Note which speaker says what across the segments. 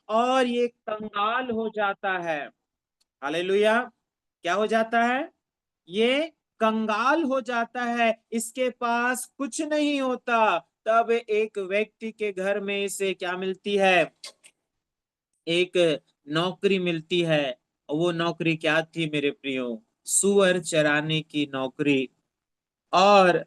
Speaker 1: और ये कंगाल हो जाता है। हालेलुया। क्या हो जाता है? ये कंगाल हो जाता है, इसके पास कुछ नहीं होता। तब एक व्यक्ति के घर में इसे क्या मिलती है? एक नौकरी मिलती है। और वो नौकरी क्या थी मेरे प्रियो? सुअर चराने की नौकरी। और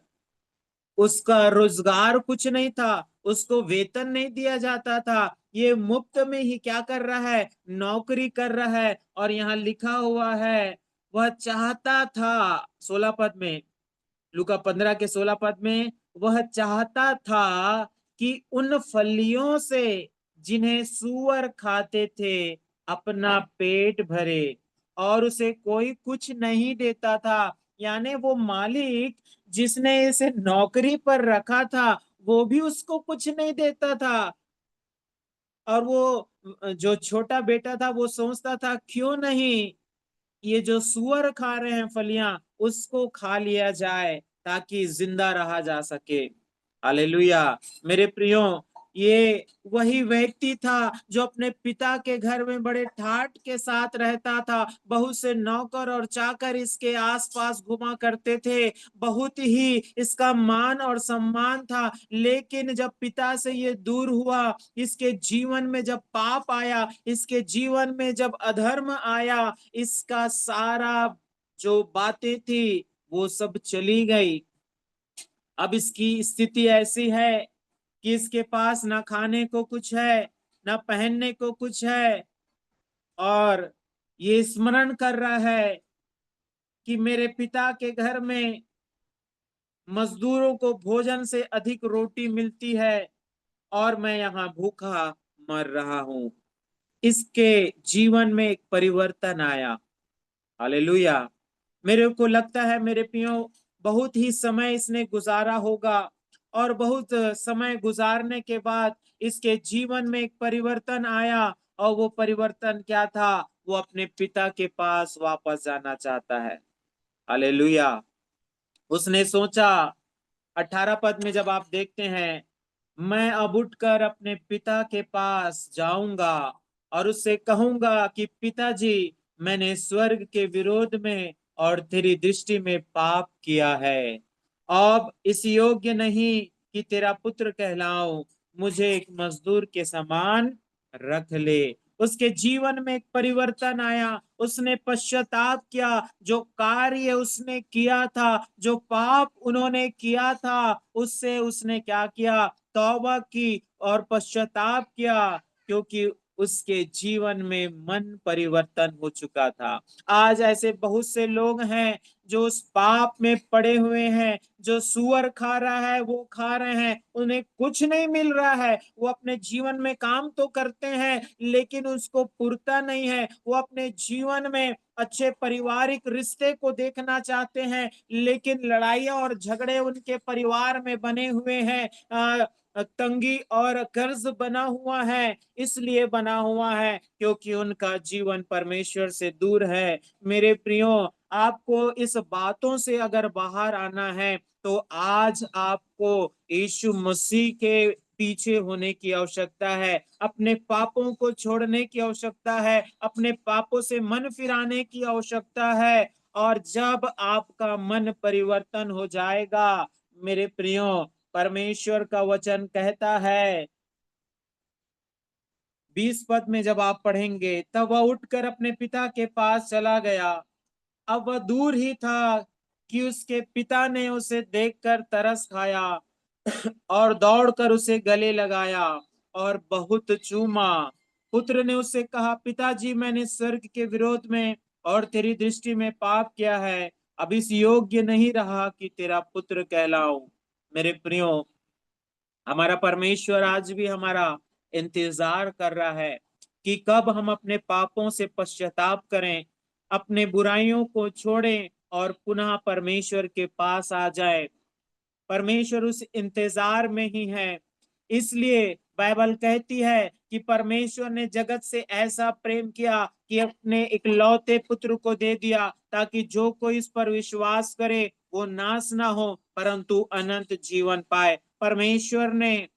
Speaker 1: उसका रोजगार कुछ नहीं था, उसको वेतन नहीं दिया जाता था। ये मुफ्त में ही क्या कर रहा है? नौकरी कर रहा है। और यहाँ लिखा हुआ है, वह चाहता था, 16 पद में, लूका 15 के 16 पद में, वह चाहता था कि उन फलियों से जिन्हें सूअर खाते थे अपना पेट भरे। और उसे कोई कुछ नहीं देता था। यानी वो मालिक जिसने इसे नौकरी पर रखा था, वो भी उसको कुछ नहीं देता था। और वो जो छोटा बेटा था वो सोचता था, क्यों नहीं ये जो सुअर खा रहे हैं फलियां, उसको खा लिया जाए ताकि जिंदा रहा जा सके। हालेलुया। मेरे प्रियो, ये वही व्यक्ति था जो अपने पिता के घर में बड़े ठाट के साथ रहता था। बहुत से नौकर और चाकर इसके आसपास घुमा करते थे। बहुत ही इसका मान और सम्मान था। लेकिन जब पिता से ये दूर हुआ, इसके जीवन में जब पाप आया, इसके जीवन में जब अधर्म आया, इसका सारा जो बातें थी वो सब चली गई। अब इसकी स्थिति ऐसी है कि इसके पास ना खाने को कुछ है, ना पहनने को कुछ है। और ये स्मरण कर रहा है कि मेरे पिता के घर में मजदूरों को भोजन से अधिक रोटी मिलती है और मैं यहाँ भूखा मर रहा हूं। इसके जीवन में एक परिवर्तन आया। हालेलुया। मेरे को लगता है मेरे पियो, बहुत ही समय इसने गुजारा होगा। और बहुत समय गुजारने के बाद इसके जीवन में एक परिवर्तन आया। और वो परिवर्तन क्या था? वो अपने पिता के पास वापस जाना चाहता है। हालेलुया। उसने सोचा, 18 पद में जब आप देखते हैं, मैं अब उठकर अपने पिता के पास जाऊंगा और उससे कहूंगा कि पिताजी, मैंने स्वर्ग के विरोध में और तेरी दृष्टि में पाप किया है। अब इस योग्य नहीं कि तेरा पुत्र कहलाऊं। मुझे एक मजदूर के समान रख ले। उसके जीवन में एक परिवर्तन आया। उसने पश्चाताप किया। जो कार्य उसने किया था, जो पाप उन्होंने किया था, उससे उसने क्या किया? तौबा की और पश्चाताप किया। क्योंकि उसके जीवन में मन परिवर्तन हो चुका था। आज ऐसे बहुत से लोग हैं जो उस पाप में पड़े हुए हैं। जो सुअर खा रहा है वो खा रहे हैं, उन्हें कुछ नहीं मिल रहा है। वो अपने जीवन में काम तो करते हैं लेकिन उसको पूर्ता नहीं है। वो अपने जीवन में अच्छे पारिवारिक रिश्ते को देखना चाहते हैं, लेकिन लड़ाइयाँ और झगड़े उनके परिवार में बने हुए हैं। तंगी और कर्ज बना हुआ है। इसलिए बना हुआ है क्योंकि उनका जीवन परमेश्वर से दूर है। मेरे प्रियो, आपको इस बातों से अगर बाहर आना है तो आज आपको यीशु मसीह के पीछे होने की आवश्यकता है। अपने पापों को छोड़ने की आवश्यकता है। अपने पापों से मन फिराने की आवश्यकता है। और जब आपका मन परिवर्तन हो जाएगा, मेरे प्रियो, परमेश्वर का वचन कहता है, 20 पद में जब आप पढ़ेंगे, तब वह उठकर अपने पिता के पास चला गया। अब वह दूर ही था कि उसके पिता ने उसे देखकर तरस खाया और दौड़कर उसे गले लगाया और बहुत चूमा। पुत्र ने उससे कहा, पिताजी, मैंने स्वर्ग के विरोध में और तेरी दृष्टि में पाप किया है। अब इस योग्य नहीं रहा कि तेरा पुत्र कहलाऊं। मेरे प्रियो, हमारा परमेश्वर आज भी हमारा इंतजार कर रहा है कि कब हम अपने पापों से पश्चाताप करें, अपने बुराइयों को छोड़ें और पुनः परमेश्वर के पास आ जाए। परमेश्वर उस इंतजार में ही है। इसलिए बाइबल कहती है कि परमेश्वर ने जगत से ऐसा प्रेम किया कि अपने इकलौते पुत्र को दे दिया, ताकि जो कोई इस पर विश्वास करे वो नाश ना हो परंतु अनंत जीवन पाए। परमेश्वर ने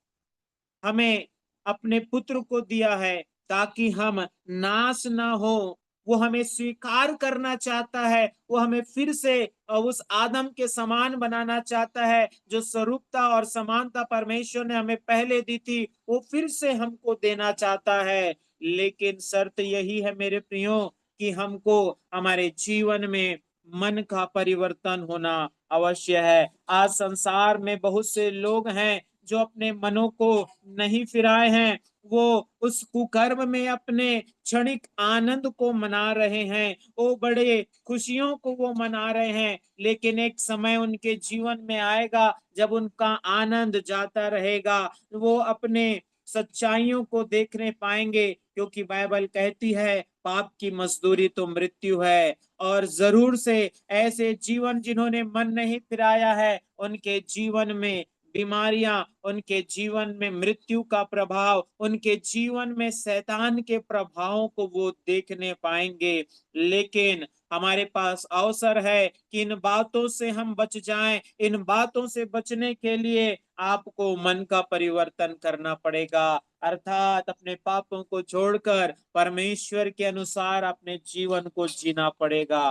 Speaker 1: हमें अपने पुत्र को दिया है ताकि हम नाश ना हो। वो हमें स्वीकार करना चाहता है, वो हमें फिर से उस आदम के समान बनाना चाहता है। जो स्वरूपता और समानता परमेश्वर ने हमें पहले दी थी, वो फिर से हमको देना चाहता है। लेकिन शर्त यही है मेरे प्रियो, कि हमको हमारे जीवन में मन का परिवर्तन होना अवश्य है। आज संसार में बहुत से लोग हैं जो अपने मनों को नहीं फिराए हैं। वो उस कुकर्म में अपने क्षणिक आनंद को मना रहे हैं, वो बड़े खुशियों को वो मना रहे हैं। लेकिन एक समय उनके जीवन में आएगा जब उनका आनंद जाता रहेगा, वो अपने सच्चाइयों को देखने पाएंगे। क्योंकि बाइबल कहती है पाप की मजदूरी तो मृत्यु है। और जरूर से ऐसे जीवन जिन्होंने मन नहीं फिराया है, उनके जीवन में बीमारियां, उनके जीवन में मृत्यु का प्रभाव, उनके जीवन में शैतान के प्रभावों को वो देखने पाएंगे। लेकिन हमारे पास अवसर है कि इन बातों से हम बच जाएं। इन बातों से बचने के लिए आपको मन का परिवर्तन करना पड़ेगा, अर्थात अपने पापों को छोड़कर परमेश्वर के अनुसार अपने जीवन को जीना पड़ेगा।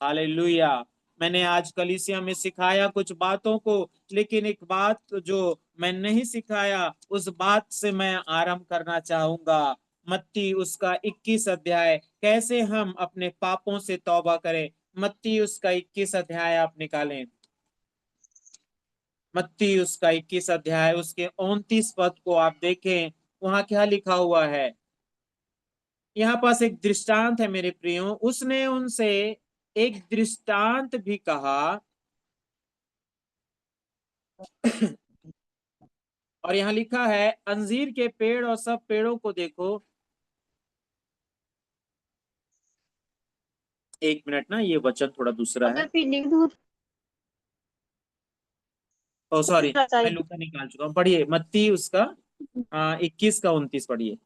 Speaker 1: हालेलुया। मैंने आज कलीसिया में सिखाया कुछ बातों को, लेकिन एक बात जो मैं नहीं सिखाया, उस बात से मैं आरंभ करना चाहूंगा। मत्ती उसका 21 अध्याय, कैसे हम अपने पापों से तौबा करें। मत्ती उसका 21 अध्याय आप निकालें। मत्ती उसका 21 अध्याय, उसके 29 पद को आप देखें। वहां क्या लिखा हुआ है। यहाँ पास एक दृष्टांत है मेरे प्रियो। उसने उनसे एक दृष्टांत भी कहा। और यहाँ लिखा है, अंजीर के पेड़ और सब पेड़ों को देखो। एक मिनट ना, ये वचन थोड़ा दूसरा है।
Speaker 2: अगर पीने की दूध
Speaker 1: ओ सॉरी, मैं
Speaker 2: चाहिए।
Speaker 1: लूका निकाल चुका हूँ। पढ़िए मत्ती उसका 21 का 29 पढ़िए।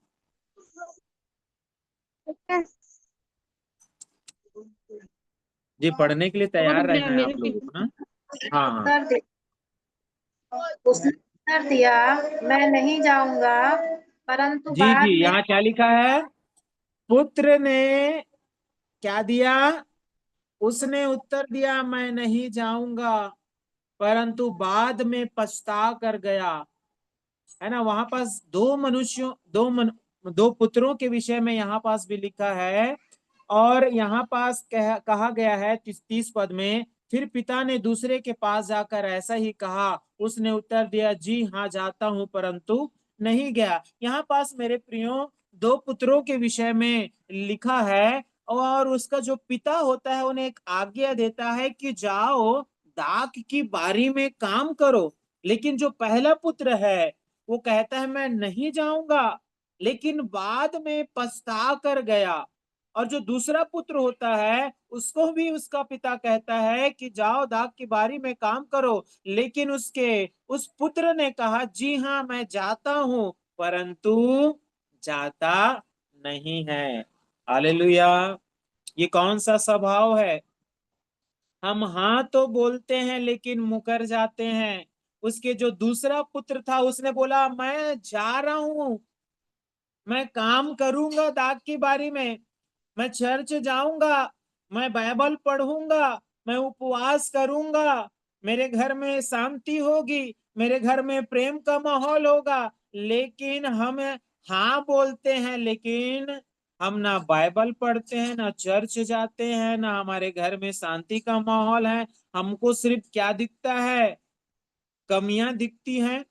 Speaker 1: जी, पढ़ने के लिए तैयार रहना है
Speaker 2: मेरे
Speaker 1: आप लोगों को ना। हाँ हाँ।
Speaker 2: उत्तर दे उसने उत्तर दिया, मैं नहीं जाऊंगा, परंतु
Speaker 1: जी जी,
Speaker 2: बाद में।
Speaker 1: यहाँ क्या लिखा है। पुत्र ने क्या दिया। उसने उत्तर दिया, मैं नहीं जाऊंगा, परंतु बाद में पछता कर गया। है ना। वहां पास दो मनुष्यों, दो पुत्रों के विषय में यहाँ पास भी लिखा है। और यहाँ पास कहा गया है 30 पद में, फिर पिता ने दूसरे के पास जाकर ऐसा ही कहा। उसने उत्तर दिया, जी हाँ जाता हूँ, परंतु नहीं गया। यहाँ पास मेरे प्रियो दो पुत्रों के विषय में लिखा है। और उसका जो पिता होता है उन्हें एक आज्ञा देता है कि जाओ दाख की बारी में काम करो। लेकिन जो पहला पुत्र है वो कहता है मैं नहीं जाऊंगा, लेकिन बाद में पछता कर गया। और जो दूसरा पुत्र होता है उसको भी उसका पिता कहता है कि जाओ दाख की बारी में काम करो। लेकिन उसके उस पुत्र ने कहा, जी हाँ मैं जाता हूं, परंतु जाता नहीं है। हालेलुया। ये कौन सा स्वभाव है। हम हाँ तो बोलते हैं लेकिन मुकर जाते हैं। उसके जो दूसरा पुत्र था उसने बोला, मैं जा रहा हूं, मैं काम करूंगा दाग की बारी में, मैं चर्च जाऊंगा, मैं बाइबल पढ़ूंगा, मैं उपवास करूंगा, मेरे घर में शांति होगी, मेरे घर में प्रेम का माहौल होगा। लेकिन हम हाँ बोलते हैं, लेकिन हम ना बाइबल पढ़ते हैं, ना चर्च जाते हैं, ना हमारे घर में शांति का माहौल है। हमको सिर्फ क्या दिखता है, कमियां दिखती हैं।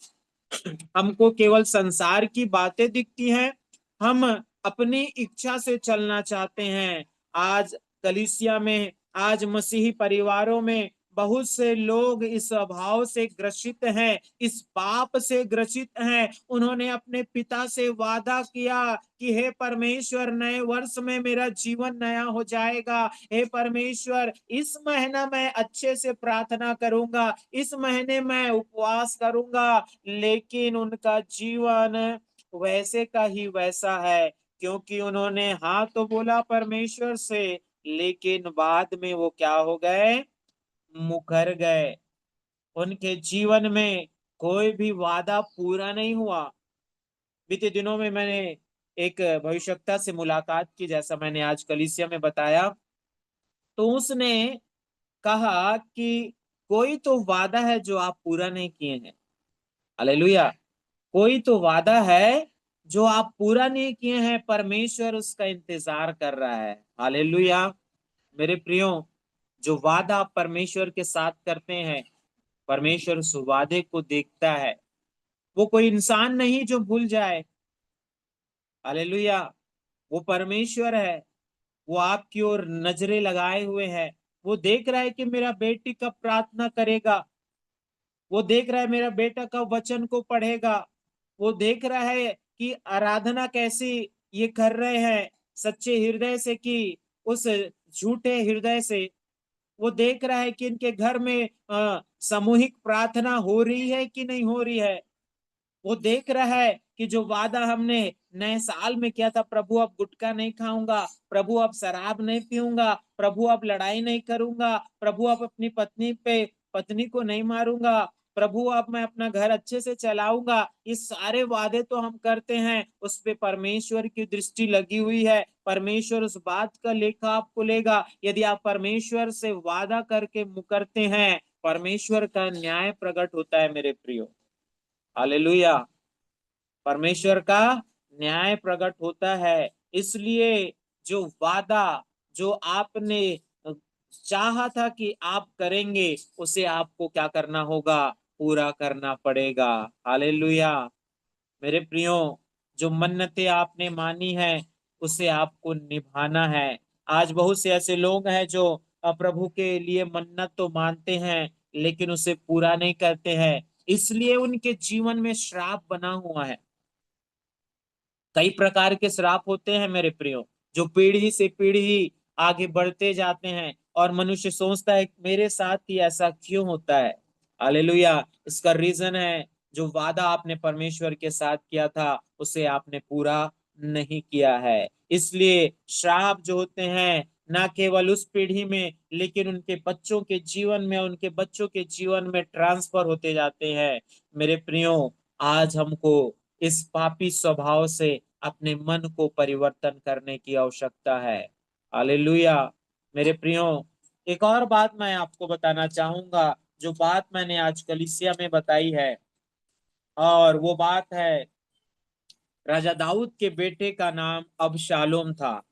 Speaker 1: हमको केवल संसार की बातें दिखती हैं। हम अपनी इच्छा से चलना चाहते हैं। आज कलीसिया में, आज मसीही परिवारों में बहुत से लोग इस स्वभाव से ग्रसित हैं, इस पाप से ग्रसित हैं। उन्होंने अपने पिता से वादा किया कि हे परमेश्वर, नए वर्ष में मेरा जीवन नया हो जाएगा। हे परमेश्वर, इस महीना मैं अच्छे से प्रार्थना करूंगा, इस महीने मैं उपवास करूंगा। लेकिन उनका जीवन वैसे का ही वैसा है, क्योंकि उन्होंने हाँ तो बोला परमेश्वर से, लेकिन बाद में वो क्या हो गए, मुकर गए। उनके जीवन में कोई भी वादा पूरा नहीं हुआ। बीते दिनों में मैंने एक भविष्यवक्ता से मुलाकात की, जैसा मैंने आज कलीसिया में बताया। तो उसने कहा कि कोई तो वादा है जो आप पूरा नहीं किए हैं। हालेलुया। कोई तो वादा है जो आप पूरा नहीं किए हैं, परमेश्वर उसका इंतजार कर रहा है। हालेलुया। मेरे प्रियो, जो वादा आप परमेश्वर के साथ करते हैं, परमेश्वर उस वादे को देखता है। वो कोई इंसान नहीं जो भूल जाए। हालेलुया। वो परमेश्वर है। वो आपकी ओर नजरें लगाए हुए है। वो देख रहा है कि मेरा बेटी कब प्रार्थना करेगा। वो देख रहा है मेरा बेटा कब वचन को पढ़ेगा। वो देख रहा है कि आराधना कैसी ये कर रहे हैं, सच्चे हृदय से कि उस झूठे हृदय से। वो देख रहा है कि इनके घर में सामूहिक प्रार्थना हो रही है कि नहीं हो रही है। वो देख रहा है कि जो वादा हमने नए साल में किया था, प्रभु अब गुटखा नहीं खाऊंगा, प्रभु अब शराब नहीं पीऊंगा, प्रभु अब लड़ाई नहीं करूंगा, प्रभु अब अपनी पत्नी को नहीं मारूंगा, प्रभु अब मैं अपना घर अच्छे से चलाऊंगा। ये सारे वादे तो हम करते हैं, उस पे परमेश्वर की दृष्टि लगी हुई है। परमेश्वर उस बात का लेखा आपको लेगा। यदि आप परमेश्वर से वादा करके मुकरते हैं, परमेश्वर का न्याय प्रकट होता है मेरे प्रियो। हालेलुया। परमेश्वर का न्याय प्रकट होता है। इसलिए जो वादा जो आपने चाहा था कि आप करेंगे, उसे आपको क्या करना होगा? पूरा करना पड़ेगा। हालेलुया। मेरे प्रियो, जो मन्नतें आपने मानी है, उसे आपको निभाना है। आज बहुत से ऐसे लोग हैं जो प्रभु के लिए मन्नत तो मानते हैं, लेकिन उसे पूरा नहीं करते हैं, इसलिए उनके जीवन में श्राप बना हुआ है। कई प्रकार के श्राप होते हैं मेरे प्रियो, जो पीढ़ी से पीढ़ी आगे बढ़ते जाते हैं, और मनुष्य सोचता है मेरे साथ ही ऐसा क्यों होता है। हालेलुया। इसका रीजन है, जो वादा आपने परमेश्वर के साथ किया था, उसे आपने पूरा नहीं किया है। इसलिए श्राप जो होते हैं, ना केवल उस पीढ़ी में, लेकिन उनके बच्चों के जीवन में, उनके बच्चों के जीवन में ट्रांसफर होते जाते हैं। मेरे प्रियो, आज हमको इस पापी स्वभाव से अपने मन को परिवर्तन करने की आवश्यकता है। हालेलुया। मेरे प्रियो, एक और बात मैं आपको बताना चाहूंगा, जो बात मैंने आज कलीसिया में बताई है, और वो बात है, राजा दाऊद के बेटे का नाम अबशालोम था।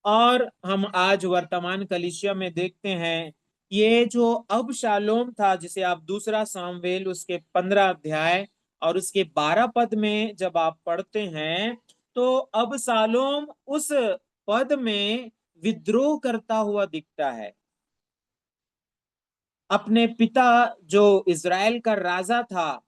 Speaker 1: और हम आज वर्तमान कलीसिया में देखते हैं, ये जो अबशालोम था, जिसे आप दूसरा सामुएल उसके 15 अध्याय और उसके 12 पद में जब आप पढ़ते हैं, तो अबशालोम उस पद में विद्रोह करता हुआ दिखता है। अपने पिता जो इज़राइल का राजा था,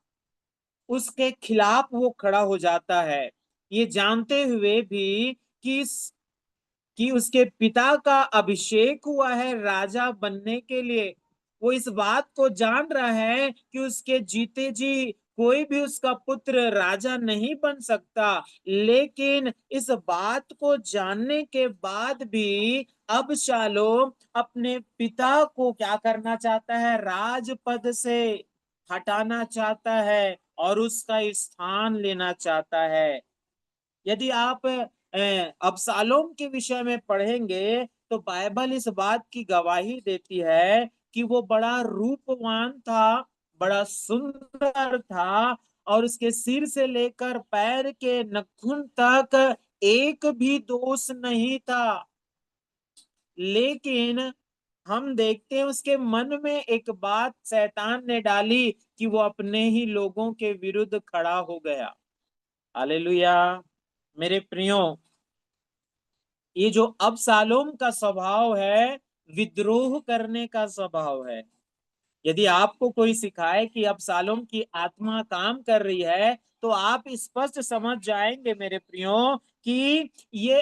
Speaker 1: उसके खिलाफ वो खड़ा हो जाता है, ये जानते हुए भी कि उसके पिता का अभिषेक हुआ है राजा बनने के लिए। वो इस बात को जान रहा है कि उसके जीते जी कोई भी उसका पुत्र राजा नहीं बन सकता, लेकिन इस बात को जानने के बाद भी अबशालोम अपने पिता को क्या करना चाहता है? राजपद से हटाना चाहता है और उसका स्थान लेना चाहता है। यदि आप अबशालोम के विषय में पढ़ेंगे, तो बाइबल इस बात की गवाही देती है कि वो बड़ा रूपवान था, बड़ा सुंदर था, और उसके सिर से लेकर पैर के नखून तक एक भी दोष नहीं था। लेकिन हम देखते हैं उसके मन में एक बात शैतान ने डाली कि वो अपने ही लोगों के विरुद्ध खड़ा हो गया। हालेलुया। मेरे प्रियो, ये जो अबशालोम का स्वभाव है, विद्रोह करने का स्वभाव है। यदि आपको कोई सिखाए कि अबशालोम की आत्मा काम कर रही है, तो आप स्पष्ट समझ जाएंगे मेरे प्रियो कि ये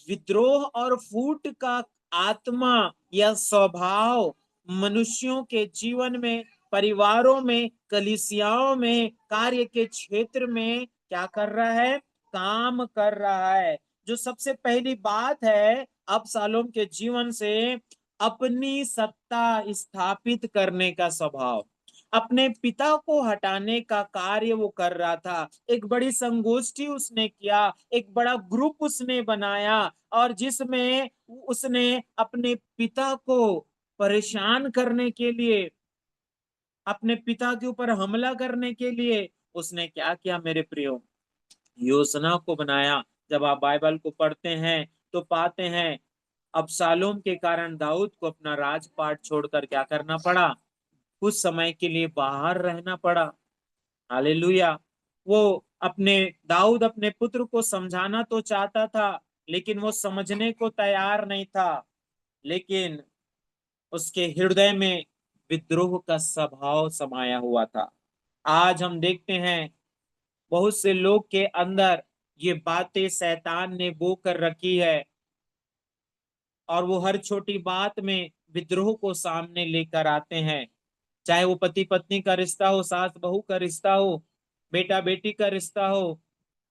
Speaker 1: विद्रोह और फूट का आत्मा या स्वभाव मनुष्यों के जीवन में, परिवारों में, कलीसियाओं में, कार्य के क्षेत्र में क्या कर रहा है? काम कर रहा है। जो सबसे पहली बात है अबशालोम के जीवन से, अपनी सत्ता स्थापित करने का स्वभाव। अपने पिता को हटाने का कार्य वो कर रहा था। एक बड़ी संगोष्ठी उसने किया, एक बड़ा ग्रुप उसने बनाया, और जिसमें उसने अपने पिता को परेशान करने के लिए, अपने पिता के ऊपर हमला करने के लिए उसने क्या किया मेरे प्रियो? योजना को बनाया। जब आप बाइबल को पढ़ते हैं तो पाते हैं अबशालोम के कारण दाऊद को अपना राजपाट छोड़कर क्या करना पड़ा? कुछ समय के लिए बाहर रहना पड़ा। हालेलुया। वो अपने दाऊद अपने पुत्र को समझाना तो चाहता था, लेकिन वो समझने को तैयार नहीं था। लेकिन उसके हृदय में विद्रोह का स्वभाव समाया हुआ था। आज हम देखते हैं बहुत से लोग के अंदर ये बातें शैतान ने बो कर रखी है, और वो हर छोटी बात में विद्रोह को सामने लेकर आते हैं। चाहे वो पति पत्नी का रिश्ता हो, सास बहू का रिश्ता हो, बेटा बेटी का रिश्ता हो,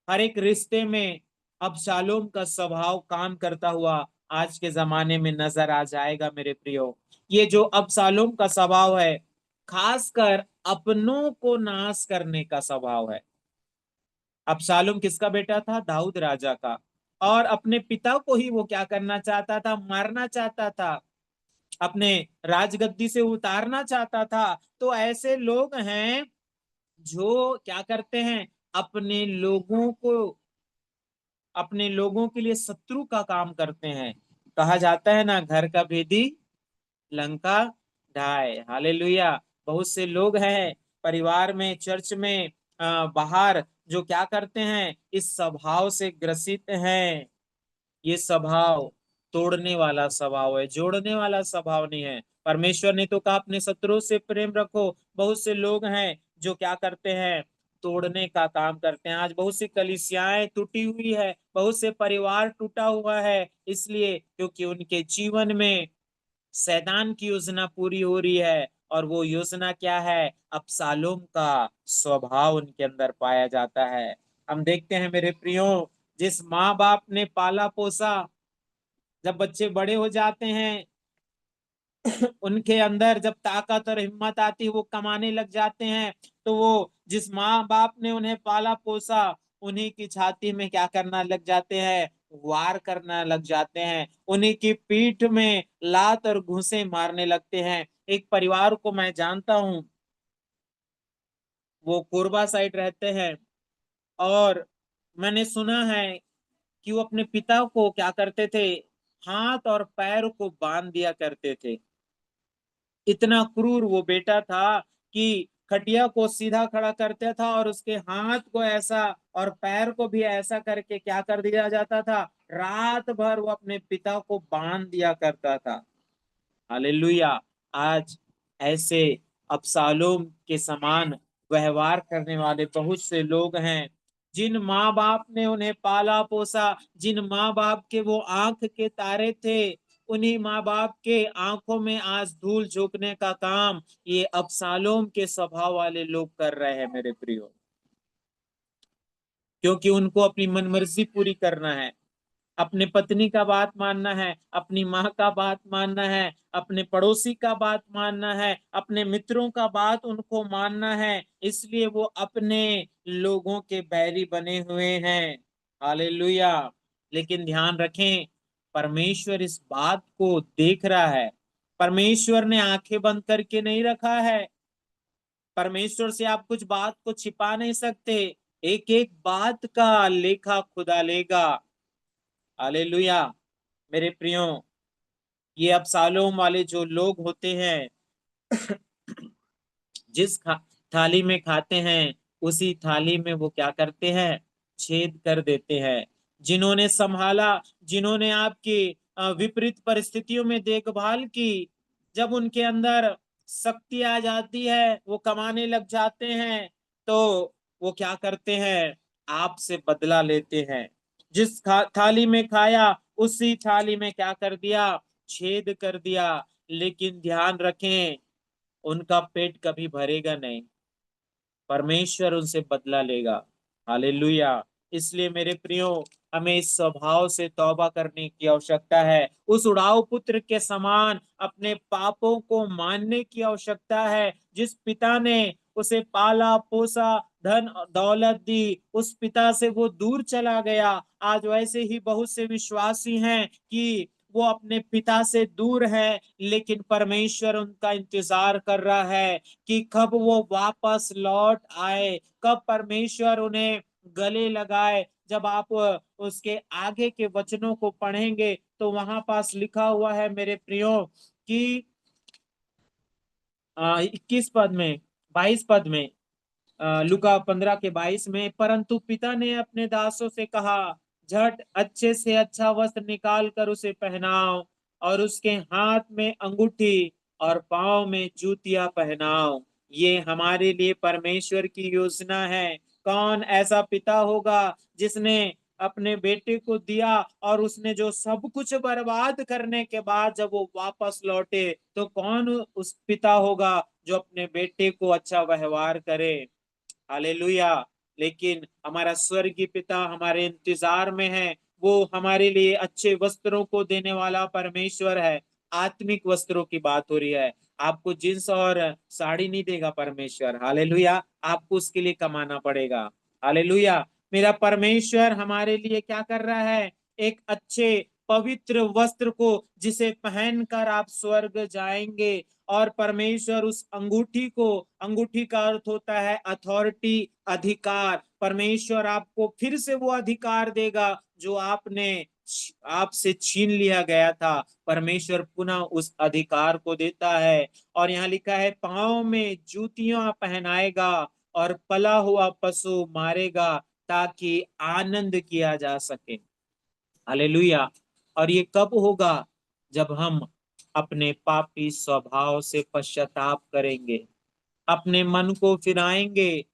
Speaker 1: हर एक रिश्ते में अबशालोम का स्वभाव काम करता हुआ आज के जमाने में नजर आ जाएगा मेरे प्रियो। ये जो अबशालोम का स्वभाव है, खासकर अपनों को नाश करने का स्वभाव है। अबशालोम किसका बेटा था? दाऊद राजा का। और अपने पिता को ही वो क्या करना चाहता था? मारना चाहता था, अपने राजगद्दी से उतारना चाहता था। तो ऐसे लोग हैं जो क्या करते हैं? अपने लोगों को, अपने लोगों के लिए शत्रु का काम करते हैं। कहा जाता है ना, घर का भेदी लंका ढाए। हालेलुया। बहुत से लोग हैं परिवार में, चर्च में, बाहर, जो क्या करते हैं? इस स्वभाव से ग्रसित हैं। ये स्वभाव तोड़ने वाला स्वभाव है, जोड़ने वाला स्वभाव नहीं है। परमेश्वर ने तो कहा अपने शत्रुओं से प्रेम रखो। बहुत से लोग हैं जो क्या करते हैं? तोड़ने का काम करते हैं। आज बहुत सी कलीसियाएं टूटी हुई है, बहुत से परिवार टूटा हुआ है, इसलिए क्योंकि उनके जीवन में शैतान की योजना पूरी हो रही है। और वो योजना क्या है? अबशालोम का स्वभाव उनके अंदर पाया जाता है। हम देखते हैं मेरे प्रियो, जिस माँ बाप ने पाला पोसा, जब बच्चे बड़े हो जाते हैं उनके अंदर जब ताकत और हिम्मत आती है, वो कमाने लग जाते हैं, तो वो जिस माँ बाप ने उन्हें पाला पोसा, उन्हीं की छाती में क्या करना लग जाते हैं? वार करना लग जाते हैं। उन्हीं की पीठ में लात और घूंसे मारने लगते हैं। एक परिवार को मैं जानता हूं, वो कोरबा साइड रहते हैं, और मैंने सुना है कि वो अपने पिता को क्या करते थे? हाथ और पैर को बांध दिया करते थे। इतना क्रूर वो बेटा था कि खटिया को सीधा खड़ा करता था और उसके हाथ को ऐसा और पैर को भी ऐसा करके क्या कर दिया जाता था? रात भर वो अपने पिता को बांध दिया करता था। हालेलुया। आज ऐसे अबशालोम के समान व्यवहार करने वाले बहुत से लोग हैं। जिन माँ बाप ने उन्हें पाला पोसा, जिन माँ बाप के वो आंख के तारे थे, उन्हीं माँ बाप के आंखों में आज धूल झोंकने का काम ये अबशालोम के स्वभाव वाले लोग कर रहे हैं मेरे प्रियो। क्योंकि उनको अपनी मनमर्जी पूरी करना है, अपने पत्नी का बात मानना है, अपनी माँ का बात मानना है, अपने पड़ोसी का बात मानना है, अपने मित्रों का बात उनको मानना है। इसलिए वो अपने लोगों के बैरी बने हुए हैं। हालेलुया। लेकिन ध्यान रखें, परमेश्वर इस बात को देख रहा है। परमेश्वर ने आंखें बंद करके नहीं रखा है। परमेश्वर से आप कुछ बात को छिपा नहीं सकते। एक एक बात का लेखा खुदा लेगा। हालेलुया। मेरे प्रियो, ये अबशालोम वाले जो लोग होते हैं, जिस थाली में खाते हैं उसी थाली में वो क्या करते हैं? छेद कर देते हैं। जिन्होंने संभाला, जिन्होंने आपकी विपरीत परिस्थितियों में देखभाल की, जब उनके अंदर शक्ति आ जाती है, वो कमाने लग जाते हैं, तो वो क्या करते हैं? आपसे बदला लेते हैं। जिस थाली में खाया उसी थाली में क्या कर दिया? छेद कर दिया। लेकिन ध्यान रखें, उनका पेट कभी भरेगा नहीं, परमेश्वर उनसे बदला लेगा। हालेलुया। इसलिए मेरे प्रियो, हमें इस स्वभाव से तौबा करने की आवश्यकता है। उस उड़ाऊ पुत्र के समान अपने पापों को मानने की आवश्यकता है। जिस पिता ने उसे पाला पोसा, धन दौलत दी, उस पिता से वो दूर चला गया। आज वैसे ही बहुत से विश्वासी हैं कि वो अपने पिता से दूर है, लेकिन परमेश्वर उनका इंतजार कर रहा है कि कब वो वापस लौट आए, कब परमेश्वर उन्हें गले लगाए। जब आप उसके आगे के वचनों को पढ़ेंगे तो वहां पास लिखा हुआ है मेरे प्रियो कि 21 पद में, 22 पद में, लुका 15 के 22 में, परंतु पिता ने अपने दासों से कहा, झट अच्छे से अच्छा वस्त्र निकाल कर उसे पहनाओ और उसके हाथ में अंगूठी और पांव में जूतियां पहनाओ। ये हमारे लिए परमेश्वर की योजना है। कौन ऐसा पिता होगा जिसने अपने बेटे को दिया और उसने जो सब कुछ बर्बाद करने के बाद जब वो वापस लौटे, तो कौन उस पिता होगा जो अपने बेटे को अच्छा व्यवहार करे। हालेलुया। लेकिन हमारा स्वर्गीय पिता हमारे इंतजार में है। वो हमारे लिए अच्छे वस्त्रों को देने वाला परमेश्वर है। आत्मिक वस्त्रों की बात हो रही है। आपको जींस और साड़ी नहीं देगा परमेश्वर। हालेलुया। आपको उसके लिए कमाना पड़ेगा। हालेलुया। मेरा परमेश्वर हमारे लिए क्या कर रहा है? एक अच्छे पवित्र वस्त्र को जिसे पहनकर आप स्वर्ग जाएंगे। और परमेश्वर उस अंगूठी को, अंगूठी का अर्थ होता है अथॉरिटी, अधिकार। परमेश्वर आपको फिर से वो अधिकार देगा जो आपसे छीन लिया गया था। परमेश्वर पुनः उस अधिकार को देता है। और यहाँ लिखा है पांव में जूतियां पहनाएगा और पला हुआ पशु मारेगा ताकि आनंद किया जा सके। हालेलुया। और ये कब होगा? जब हम अपने पापी स्वभाव से पश्चाताप करेंगे, अपने मन को फिराएंगे।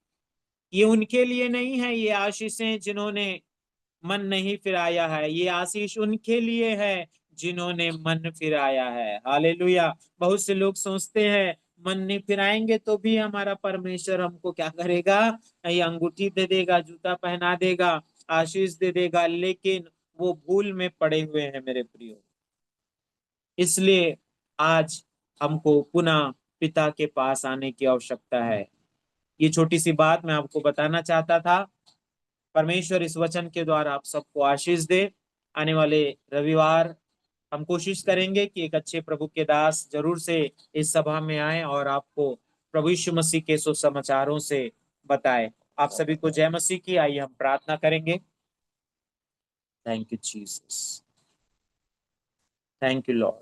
Speaker 1: ये उनके लिए नहीं है ये आशीषें जिन्होंने मन नहीं फिराया है, ये आशीष उनके लिए है जिन्होंने मन फिराया है। हालेलुया। बहुत से लोग सोचते हैं मन नहीं फिराएंगे तो भी हमारा परमेश्वर हमको क्या करेगा, ये अंगूठी दे देगा, जूता पहना देगा, आशीष दे देगा, लेकिन वो भूल में पड़े हुए हैं मेरे प्रियो। इसलिए आज हमको पुनः पिता के पास आने की आवश्यकता है। ये छोटी सी बात मैं आपको बताना चाहता था। परमेश्वर इस वचन के द्वारा आप सबको आशीष दे। आने वाले रविवार हम कोशिश करेंगे कि एक अच्छे प्रभु के दास जरूर से इस सभा में आए और आपको प्रभु यीशु मसीह के सुसमाचारों से बताए। आप सभी को जय मसीह की। आइए हम प्रार्थना करेंगे। Thank you Jesus, thank you Lord.